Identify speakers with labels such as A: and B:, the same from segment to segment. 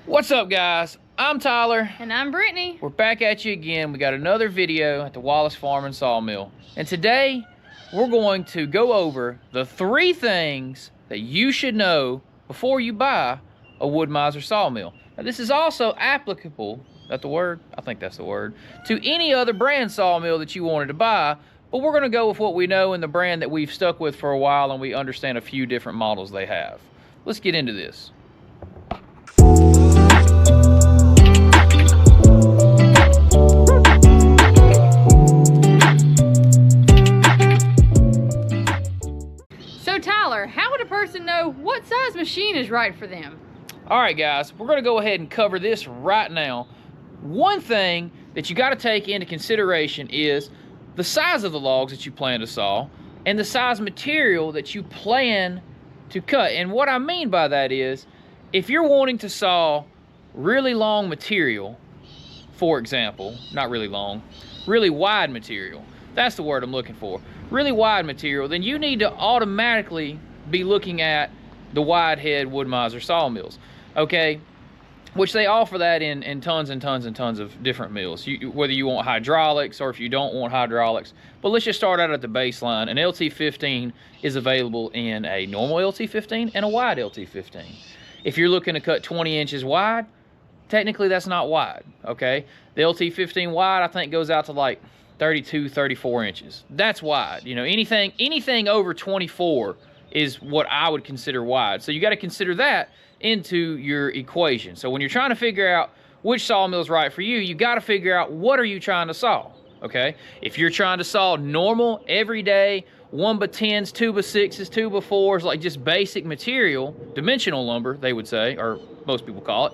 A: What's up, guys? I'm Tyler.
B: And I'm Brittany.
A: We're back at you again. We got another video at the Wallace Farm and Sawmill. And today, we're going to go over the 3 things that you should know before you buy a Woodmizer sawmill. Now, this is also applicable, is that the word? I think that's the word, to any other brand sawmill that you wanted to buy, but we're gonna go with what we know and the brand that we've stuck with for a while, and we understand a few different models they have. Let's get into this.
B: So Tyler, how would a person know what size machine is right for them?
A: All right, guys, we're gonna go ahead and cover this right now. One thing that you gotta take into consideration is the size of the logs that you plan to saw and the size material that you plan to cut. And what I mean by that is, if you're wanting to saw really long material, for example, not really long, really wide material, that's the word I'm looking for, really wide material, then you need to automatically be looking at the wide head Woodmizer sawmills, okay? Which they offer that in tons and tons and tons of different mills, whether you want hydraulics or if you don't want hydraulics. But let's just start out at the baseline. An LT15 is available in a normal LT15 and a wide LT15. If you're looking to cut 20 inches wide, technically that's not wide, okay? The LT15 wide, I think, goes out to like 32, 34 inches. That's wide. You know, anything over 24 is what I would consider wide. So you got to consider that into your equation. So when you're trying to figure out which sawmill is right for you, you got to figure out what are you trying to saw, okay? If you're trying to saw normal, everyday, 1x10s, 2x6s, 2x4s, like just basic material, dimensional lumber, they would say, or most people call it,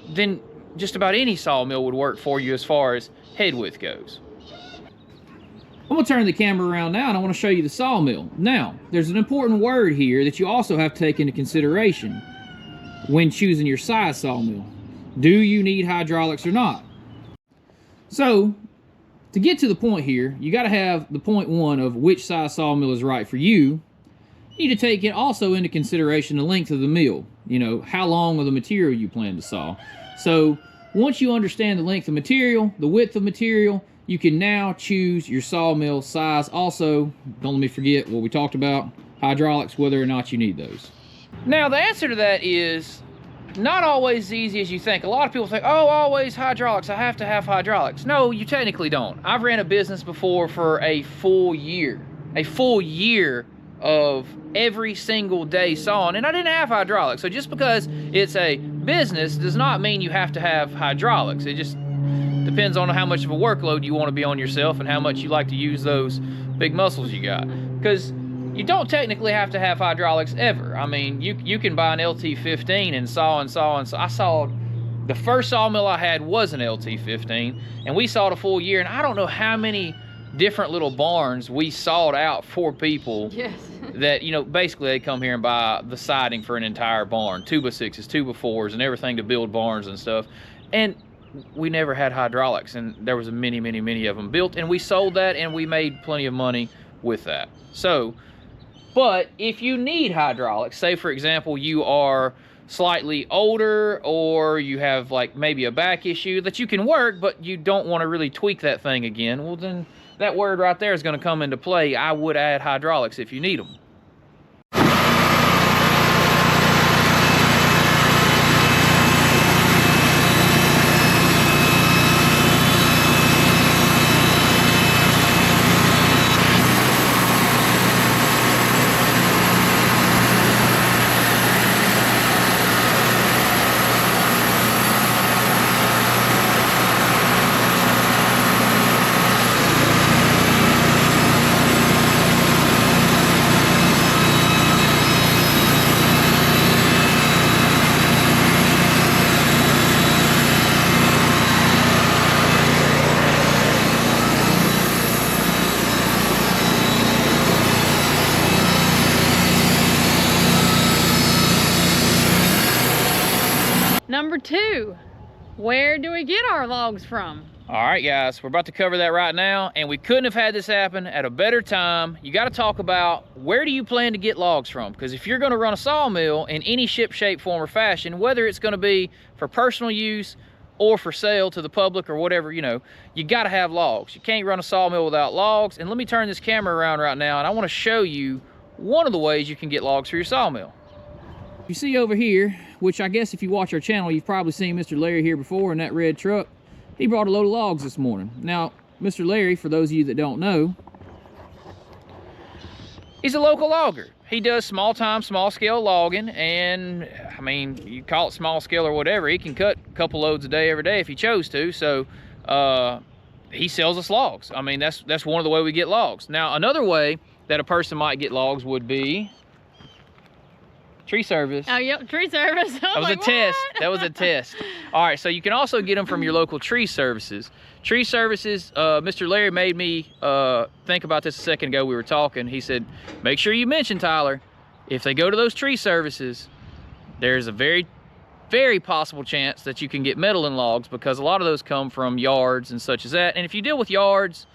A: then just about any sawmill would work for you as far as head width goes. I'm gonna turn the camera around now and I wanna show you the sawmill. Now, there's an important word here that you also have to take into consideration when choosing your size sawmill. Do you need hydraulics or not? So, to get to the point here, you gotta have the point 1 of which size sawmill is right for you. You need to take it also into consideration the length of the mill. You know, how long of the material you plan to saw. So, once you understand the length of material, the width of material, you can now choose your sawmill size. Also, don't let me forget what we talked about, hydraulics, whether or not you need those. Now, the answer to that is not always as easy as you think. A lot of people think, oh, always hydraulics, I have to have hydraulics. No, you technically don't. I've ran a business before for a full year of every single day sawing, and I didn't have hydraulics. So just because it's a business does not mean you have to have hydraulics. It just depends on how much of a workload you want to be on yourself and how much you like to use those big muscles you got. Because you don't technically have to have hydraulics ever. I mean, you can buy an LT15 and saw and saw and saw. I sawed, the first sawmill I had was an LT15, and we sawed a full year, and I don't know how many different little barns we sawed out for people.
B: Yes.
A: That, you know, basically they come here and buy the siding for an entire barn, 2x6s, 2x4s, and everything to build barns and stuff. And we never had hydraulics, and there was many of them built, and we sold that and we made plenty of money with that. So, but if you need hydraulics, say for example you are slightly older or you have like maybe a back issue that you can work but you don't want to really tweak that thing again, well then that word right there is going to come into play. I would add hydraulics if you need them.
B: Number 2, where do we get our logs from?
A: All right, guys, we're about to cover that right now, and we couldn't have had this happen at a better time. You got to talk about, where do you plan to get logs from? Because if you're going to run a sawmill in any ship, shape, form, or fashion, whether it's going to be for personal use or for sale to the public or whatever, you know, you got to have logs. You can't run a sawmill without logs. And let me turn this camera around right now, and I want to show you one of the ways you can get logs for your sawmill. You see over here, which I guess if you watch our channel, you've probably seen Mr. Larry here before in that red truck. He brought a load of logs this morning. Now, Mr. Larry, for those of you that don't know, he's a local logger. He does small-time, small-scale logging, and I mean, you call it small scale or whatever, he can cut a couple loads a day every day if he chose to. So he sells us logs. I mean, that's one of the way we get logs. Now, another way that a person might get logs would be tree service.
B: Oh, yep, tree service.
A: That was a test. That was a test. All right, so you can also get them from your local tree services. Tree services, Mr. Larry made me think about this a second ago. We were talking. He said, make sure you mention, Tyler, if they go to those tree services, there's a very, very possible chance that you can get metal in logs, because a lot of those come from yards and such as that. And if you deal with yards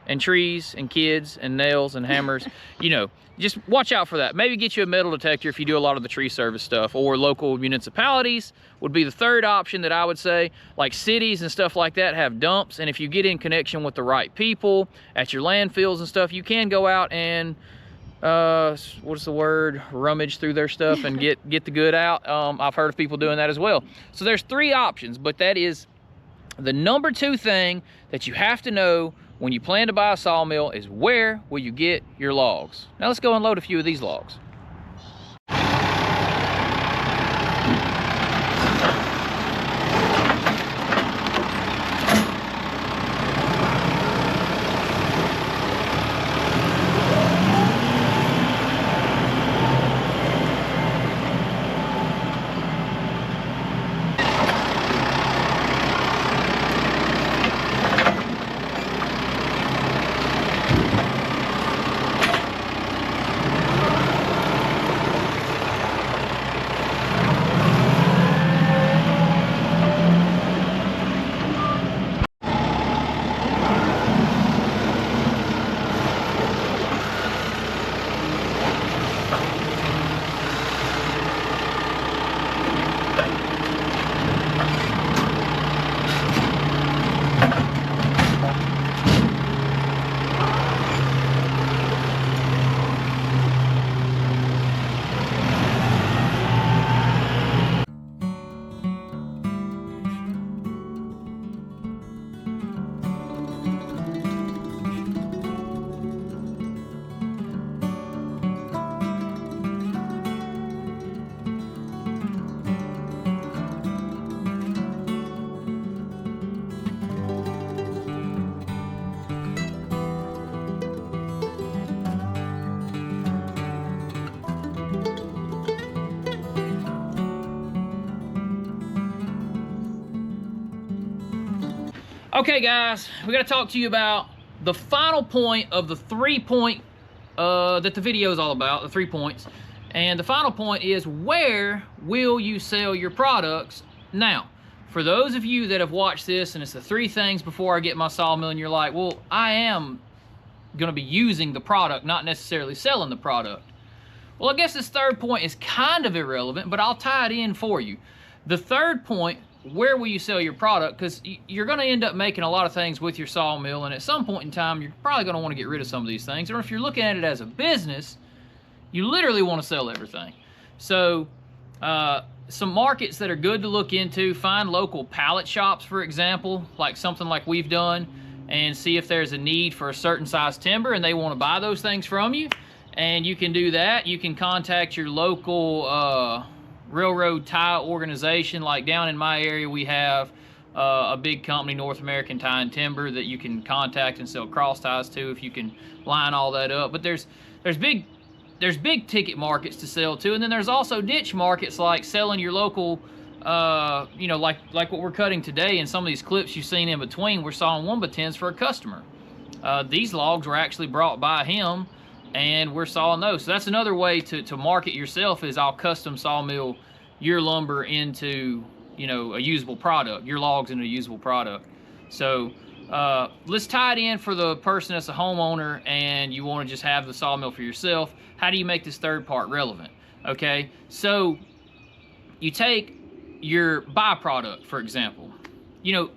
A: and trees and kids and nails and hammers, you know, just watch out for that. Maybe get you a metal detector if you do a lot of the tree service stuff, or local municipalities would be the third option that I would say. Like cities and stuff like that have dumps, and if you get in connection with the right people at your landfills and stuff, you can go out and what's the word, rummage through their stuff and get the good out. I've heard of people doing that as well. So there's three options, but that is the number two thing that you have to know when you plan to buy a sawmill, is where will you get your logs. Now let's go unload a few of these logs. Okay, guys, we got to talk to you about the final point of the 3-point that the video is all about, the 3 points. And the final point is, where will you sell your products? Now, for those of you that have watched this and it's the 3 things before I get my sawmill, and you're like, well, I am going to be using the product, not necessarily selling the product. Well, I guess this third point is kind of irrelevant, but I'll tie it in for you. The third point, where will you sell your product? Because you're going to end up making a lot of things with your sawmill, and at some point in time, you're probably going to want to get rid of some of these things. Or if you're looking at it as a business, you literally want to sell everything. So some markets that are good to look into, find local pallet shops, for example, like something like we've done, and see if there's a need for a certain size timber and they want to buy those things from you. And you can do that. You can contact your local railroad tie organization. Like down in my area, we have a big company, North American Tie and Timber, that you can contact and sell cross ties to if you can line all that up. But there's big ticket markets to sell to, and then there's also niche markets like selling your local, you know, like what we're cutting today. And some of these clips you've seen in between, we're sawing 1x10s for a customer. These logs were actually brought by him, and we're sawing those. So that's another way to market yourself, is I'll custom sawmill your lumber into, you know, a usable product, your logs into a usable product. So let's tie it in for the person that's a homeowner and you want to just have the sawmill for yourself. How do you make this third part relevant? Okay, so you take your byproduct, for example. You know,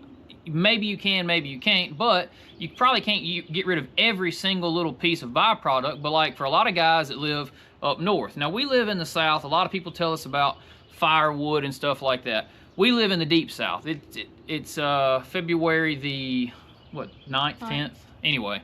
A: maybe you can, maybe you can't, but you probably can't get rid of every single little piece of byproduct. But like for a lot of guys that live up north, now we live in the South. A lot of people tell us about firewood and stuff like that. We live in the deep South. It's February the, what, 9th, 10th? Anyway,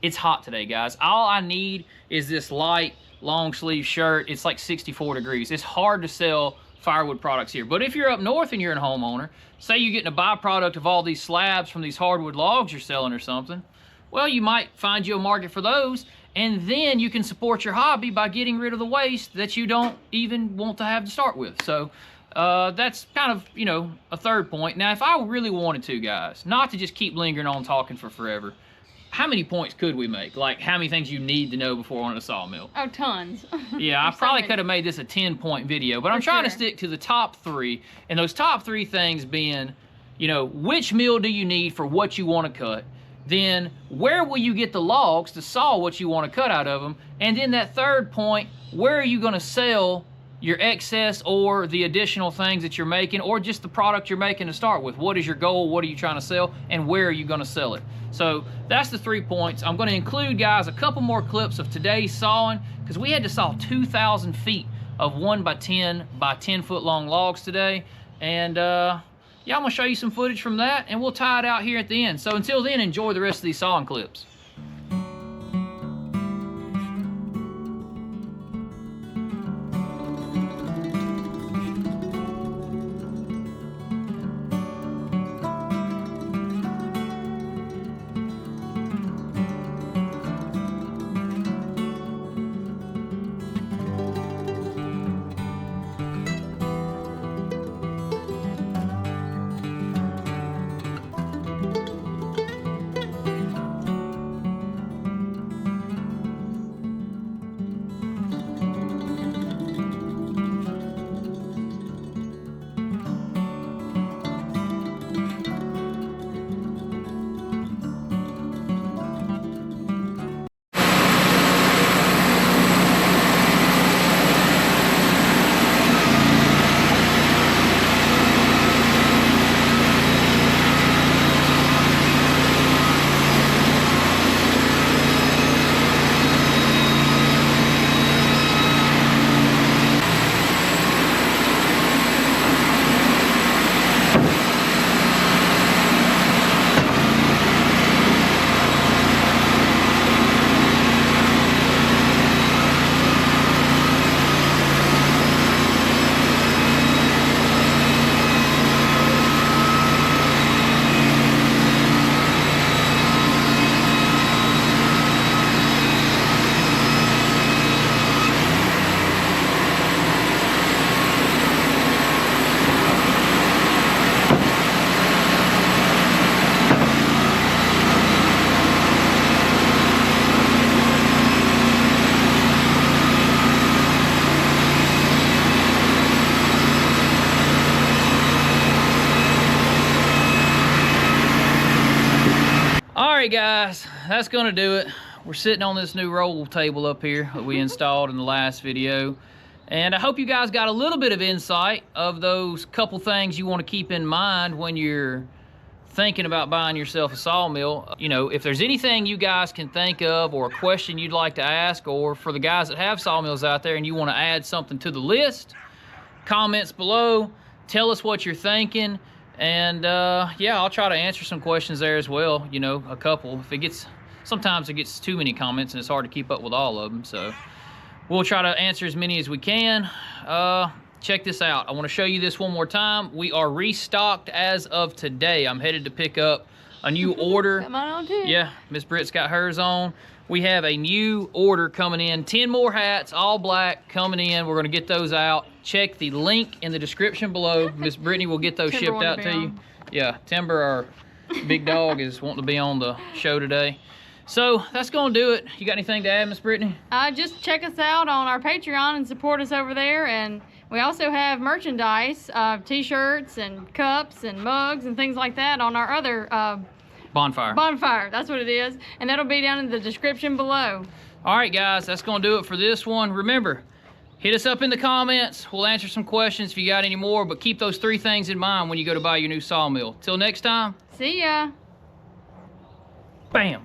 A: it's hot today, guys. All I need is this light long sleeve shirt. It's like 64 degrees. It's hard to sell firewood products here. But if you're up north and you're a homeowner, say you're getting a byproduct of all these slabs from these hardwood logs you're selling or something, well, you might find you a market for those, and then you can support your hobby by getting rid of the waste that you don't even want to have to start with. So that's kind of, you know, a third point. Now, if I really wanted to, guys, not to just keep lingering on talking for forever, how many points could we make? Like, how many things you need to know before owning a sawmill?
B: Oh, tons.
A: Yeah, I probably could have made this a 10-point video, but I'm trying to stick to the top 3, and those top 3 things being, you know, which mill do you need for what you want to cut? Then, where will you get the logs to saw what you want to cut out of them? And then that third point, where are you going to sell your excess or the additional things that you're making, or just the product you're making to start with? What is your goal? What are you trying to sell? And where are you going to sell it? So that's the 3 points. I'm going to include, guys, a couple more clips of today's sawing, because we had to saw 2,000 feet of 1 by 10 by 10 foot long logs today. And yeah, I'm going to show you some footage from that, and we'll tie it out here at the end. So until then, enjoy the rest of these sawing clips. Alright guys, that's gonna do it. We're sitting on this new roll table up here that we installed in the last video, and I hope you guys got a little bit of insight of those couple things you want to keep in mind when you're thinking about buying yourself a sawmill. You know, if there's anything you guys can think of, or a question you'd like to ask, or for the guys that have sawmills out there and you want to add something to the list, comments below, tell us what you're thinking. And yeah, I'll try to answer some questions there as well, you know, a couple. If it gets, sometimes it gets too many comments and it's hard to keep up with all of them, so we'll try to answer as many as we can. Check this out. I want to show you this one more time. We are restocked as of today. I'm headed to pick up a new order.
B: Got mine on too.
A: Yeah, Miss Britt's got hers on. We have a new order coming in. 10 more hats, all black, coming in. We're going to get those out. Check the link in the description below. Miss Brittany will get those shipped out to you. Yeah, Timber, our big dog, is wanting to be on the show today. So that's going to do it. You got anything to add, Miss Brittany?
B: Just check us out on our Patreon and support us over there. And We also have merchandise, t-shirts and cups and mugs and things like that on our other
A: Bonfire.
B: bonfire. That's what it is. And that'll be down in the description below.
A: All right, guys, that's going to do it for this one. Remember, hit us up in the comments. We'll answer some questions if you got any more, but keep those 3 things in mind when you go to buy your new sawmill. Till next time.
B: See ya.
A: Bam.